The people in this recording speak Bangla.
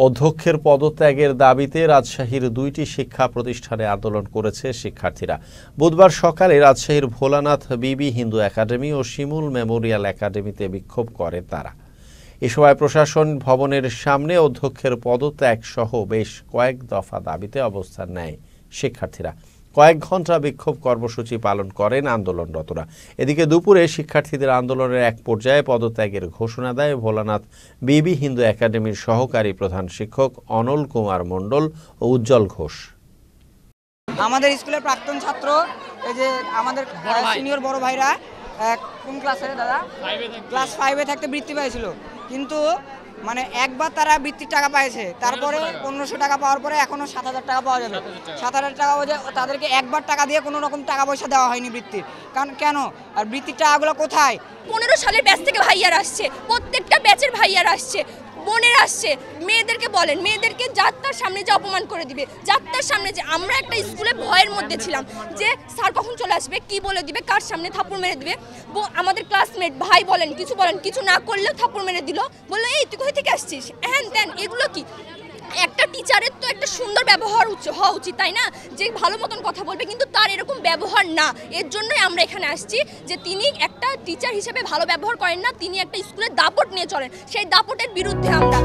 অধ্যক্ষের পদত্যাগের দাবিতে রাজশাহীর ২টি শিক্ষা প্রতিষ্ঠানে আন্দোলন করেছে শিক্ষার্থীরা। বুধবার সকালে রাজশাহীর ভোলানাথ বিবি হিন্দু একাডেমি ও শিমুল মেমোরিয়াল একাডেমিতে বিক্ষোভ করে তারা। এ সময় প্রশাসন ভবনের সামনে অধ্যক্ষের পদত্যাগ সহ বেশ কয়েক দফা দাবিতে অবস্থান নেয় শিক্ষার্থীরা। কয়েক ঘণ্টা বিক্ষোভ কর্মসূচি পালন করেন আন্দোলনরতরা। এদিকে দুপুরে শিক্ষার্থীদের আন্দোলনের এক পর্যায়ে পদত্যাগের ঘোষণা দেয় ভোলানাথ বিবি হিন্দু একাডেমির সহকারী প্রধান শিক্ষক অনল কুমার মণ্ডল ও উজ্জ্বল ঘোষ। আমাদের স্কুলের প্রাক্তন ছাত্র, এই যে আমাদের সিনিয়র বড় ভাইরা কোন ক্লাসে দাদা? ক্লাস 5-এ থাকতে বৃত্তি পাইছিল, কিন্তু মানে একবার তারা বৃত্তির টাকা পাইছে, তারপরে 1500 টাকা পাওয়ার পরে এখনো 7000 টাকা পাওয়া যাবে। 7000 টাকা তাদেরকে একবার টাকা দিয়ে কোনো রকম টাকা পয়সা দেওয়া হয়নি বৃত্তির। কারণ কেন? আর বৃত্তির টাকাগুলো কোথায়? 15 সালের ব্যাচ থেকে ভাইয়ারা আসছে, প্রত্যেকটা ব্যাচের ভাইয়ারা আসছে, বোনেরা আসছে। মেয়েদেরকে বলেন, মেয়েদেরকে যাত্রার সামনে যে অপমান করে দিবে, যাত্রার সামনে যে আমরা একটা স্কুলে ভয়ের মধ্যে ছিলাম যে স্যার কখন চলে আসবে, কি বলে দিবে, কার সামনে থাপ্পড় মেরে দিবে। আমাদের ক্লাসমেট ভাই বলেন, কিছু না করলেও থাপ্পড় মেরে দিল, বললো এই তুই কোথা থেকে আসছিস, হ্যান ত্যান। এগুলো কি? একটা টিচারের তো একটা সুন্দর ব্যবহার হওয়া উচিত, তাই না? যে ভালো মতন কথা বলবে, কিন্তু তার এরকম ব্যবহার না। এর জন্যই আমরা এখানে আসছি যে তিনি একটা টিচার হিসেবে ভালো ব্যবহার করেন না, তিনি একটা স্কুলের দাপট নিয়ে চলেন, সেই দাপটের বিরুদ্ধে আমরা।